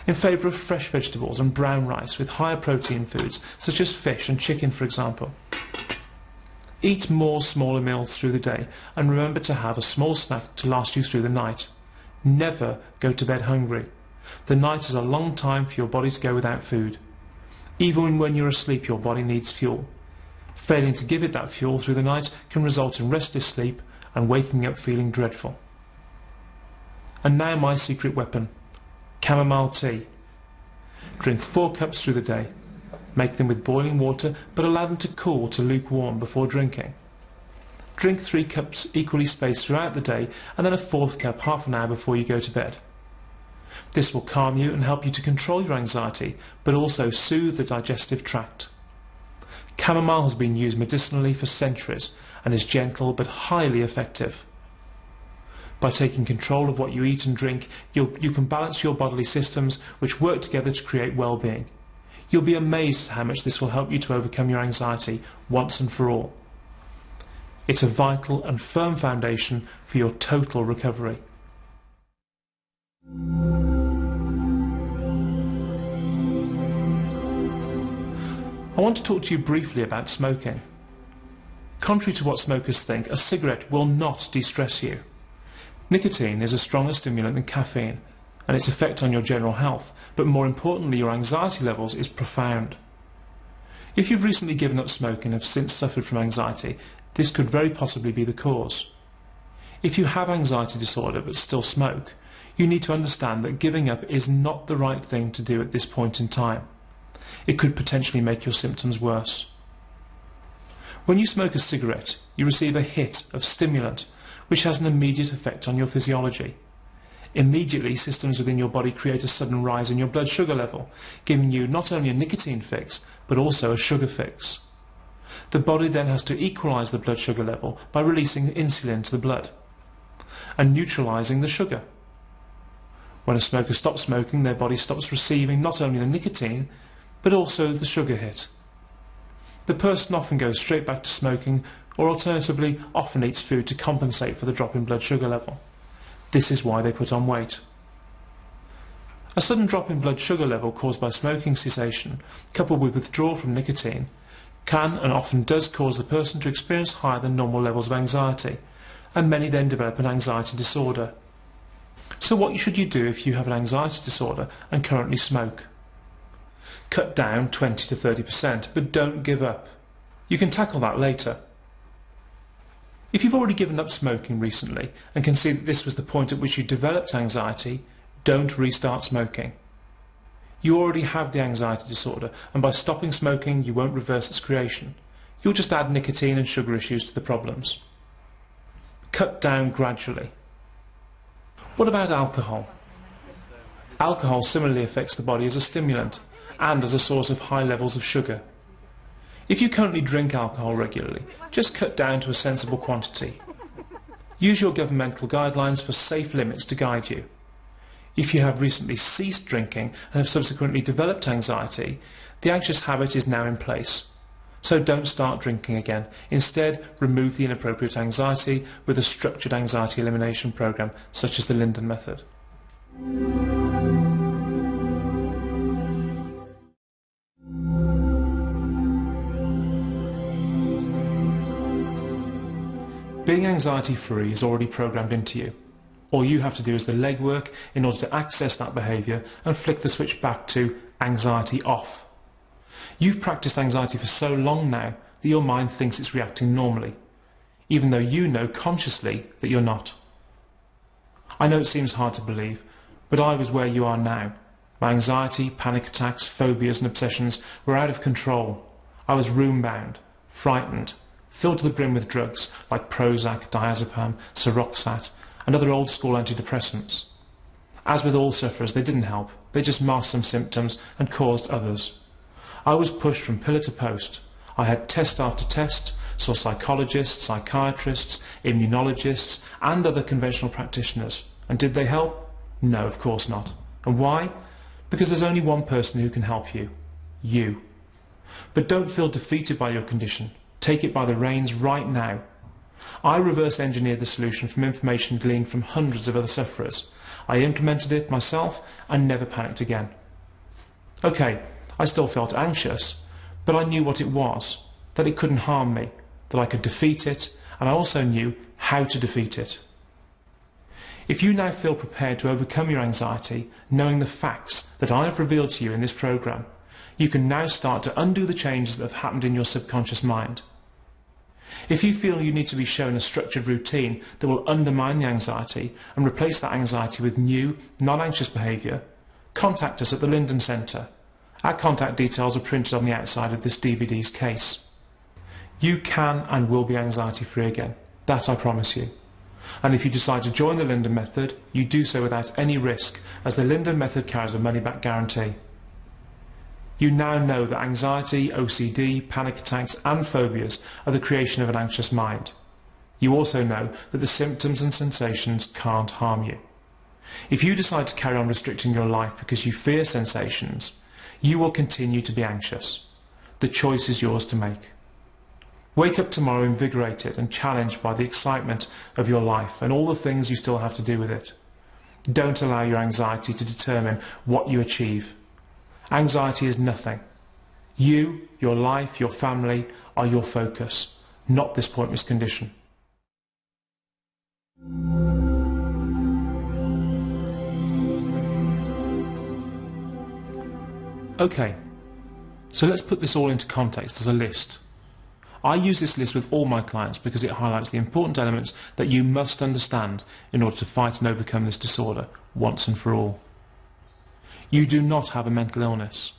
in favour of fresh vegetables and brown rice with higher protein foods such as fish and chicken, for example. Eat more smaller meals through the day and remember to have a small snack to last you through the night. Never go to bed hungry. The night is a long time for your body to go without food. Even when you're asleep, your body needs fuel. Failing to give it that fuel through the night can result in restless sleep and waking up feeling dreadful. And now my secret weapon, chamomile tea. Drink 4 cups through the day. Make them with boiling water, but allow them to cool to lukewarm before drinking. Drink 3 cups equally spaced throughout the day, and then a 4th cup half an hour before you go to bed. This will calm you and help you to control your anxiety, but also soothe the digestive tract. Chamomile has been used medicinally for centuries and is gentle but highly effective. By taking control of what you eat and drink, you can balance your bodily systems which work together to create well-being. You'll be amazed at how much this will help you to overcome your anxiety once and for all. It's a vital and firm foundation for your total recovery. I want to talk to you briefly about smoking. Contrary to what smokers think, a cigarette will not de-stress you. Nicotine is a stronger stimulant than caffeine, and its effect on your general health, but more importantly your anxiety levels, is profound. If you've recently given up smoking and have since suffered from anxiety, this could very possibly be the cause. If you have anxiety disorder but still smoke, you need to understand that giving up is not the right thing to do at this point in time. It could potentially make your symptoms worse. When you smoke a cigarette, you receive a hit of stimulant, which has an immediate effect on your physiology. Immediately, systems within your body create a sudden rise in your blood sugar level, giving you not only a nicotine fix, but also a sugar fix. The body then has to equalise the blood sugar level by releasing insulin to the blood and neutralising the sugar. When a smoker stops smoking, their body stops receiving not only the nicotine, but also the sugar hit. The person often goes straight back to smoking, or alternatively often eats food to compensate for the drop in blood sugar level. This is why they put on weight. A sudden drop in blood sugar level caused by smoking cessation, coupled with withdrawal from nicotine, can and often does cause the person to experience higher than normal levels of anxiety, and many then develop an anxiety disorder. So what should you do if you have an anxiety disorder and currently smoke? Cut down 20 to 30%, but don't give up. You can tackle that later. If you've already given up smoking recently and can see that this was the point at which you developed anxiety, don't restart smoking. You already have the anxiety disorder, and by stopping smoking you won't reverse its creation. You'll just add nicotine and sugar issues to the problems. Cut down gradually. What about alcohol? Alcohol similarly affects the body as a stimulant and as a source of high levels of sugar. If you currently drink alcohol regularly, just cut down to a sensible quantity. Use your governmental guidelines for safe limits to guide you. If you have recently ceased drinking and have subsequently developed anxiety, the anxious habit is now in place. So don't start drinking again. Instead, remove the inappropriate anxiety with a structured anxiety elimination program, such as the Linden method. Being anxiety-free is already programmed into you. All you have to do is the legwork in order to access that behaviour and flick the switch back to anxiety off. You've practiced anxiety for so long now that your mind thinks it's reacting normally, even though you know consciously that you're not. I know it seems hard to believe, but I was where you are now. My anxiety, panic attacks, phobias and obsessions were out of control. I was room-bound, frightened, filled to the brim with drugs like Prozac, diazepam, Seroxat and other old-school antidepressants. As with all sufferers, they didn't help. They just masked some symptoms and caused others. I was pushed from pillar to post. I had test after test, saw psychologists, psychiatrists, immunologists and other conventional practitioners. And did they help? No, of course not. And why? Because there's only one person who can help you. You. But don't feel defeated by your condition. Take it by the reins right now. I reverse engineered the solution from information gleaned from hundreds of other sufferers. I implemented it myself and never panicked again. Okay, I still felt anxious, but I knew what it was, that it couldn't harm me, that I could defeat it, and I also knew how to defeat it. If you now feel prepared to overcome your anxiety, knowing the facts that I have revealed to you in this program, you can now start to undo the changes that have happened in your subconscious mind. If you feel you need to be shown a structured routine that will undermine the anxiety and replace that anxiety with new, non-anxious behaviour, contact us at the Linden Centre. Our contact details are printed on the outside of this DVD's case. You can and will be anxiety free again, that I promise you. And if you decide to join the Linden Method, you do so without any risk, as the Linden Method carries a money-back guarantee. You now know that anxiety, OCD, panic attacks and phobias are the creation of an anxious mind. You also know that the symptoms and sensations can't harm you. If you decide to carry on restricting your life because you fear sensations, you will continue to be anxious. The choice is yours to make. Wake up tomorrow invigorated and challenged by the excitement of your life and all the things you still have to do with it. Don't allow your anxiety to determine what you achieve. Anxiety is nothing. You, your life, your family are your focus, not this pointless condition. Okay, so let's put this all into context as a list. I use this list with all my clients because it highlights the important elements that you must understand in order to fight and overcome this disorder once and for all. You do not have a mental illness.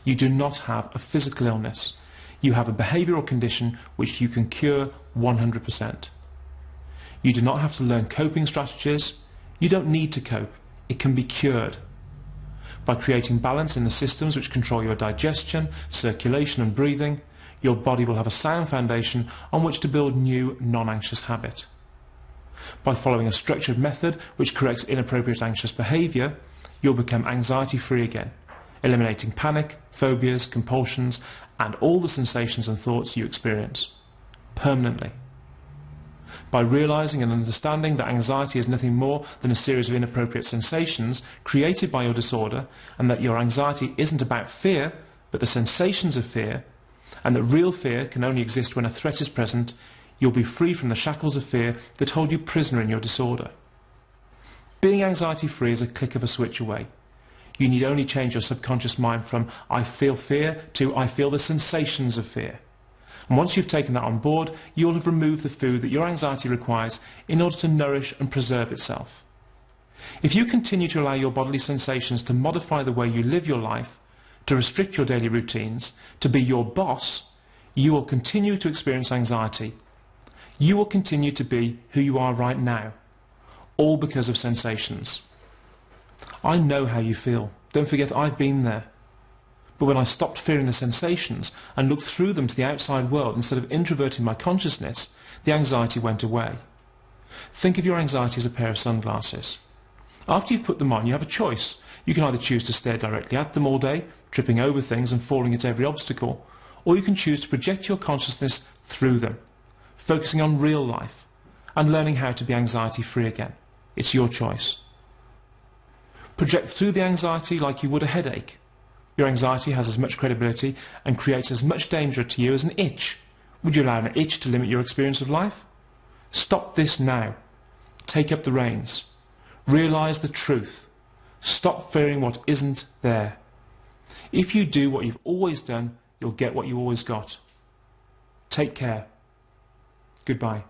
You do not have a physical illness. You have a behavioural condition which you can cure 100%. You do not have to learn coping strategies. You don't need to cope. It can be cured. By creating balance in the systems which control your digestion, circulation and breathing, your body will have a sound foundation on which to build new non-anxious habit. By following a structured method which corrects inappropriate anxious behaviour, you'll become anxiety-free again, eliminating panic, phobias, compulsions and all the sensations and thoughts you experience, permanently. By realising and understanding that anxiety is nothing more than a series of inappropriate sensations created by your disorder, and that your anxiety isn't about fear, but the sensations of fear, and that real fear can only exist when a threat is present, you'll be free from the shackles of fear that hold you prisoner in your disorder. Being anxiety-free is a click of a switch away. You need only change your subconscious mind from "I feel fear" to "I feel the sensations of fear." And once you've taken that on board, you will have removed the food that your anxiety requires in order to nourish and preserve itself. If you continue to allow your bodily sensations to modify the way you live your life, to restrict your daily routines, to be your boss, you will continue to experience anxiety. You will continue to be who you are right now, all because of sensations. I know how you feel. Don't forget, I've been there. But when I stopped fearing the sensations and looked through them to the outside world instead of introverting my consciousness, the anxiety went away. Think of your anxiety as a pair of sunglasses. After you've put them on, you have a choice. You can either choose to stare directly at them all day, tripping over things and falling at every obstacle, or you can choose to project your consciousness through them, focusing on real life and learning how to be anxiety-free again. It's your choice. Project through the anxiety like you would a headache. Your anxiety has as much credibility and creates as much danger to you as an itch. Would you allow an itch to limit your experience of life? Stop this now. Take up the reins. Realise the truth. Stop fearing what isn't there. If you do what you've always done, you'll get what you always got. Take care. Goodbye.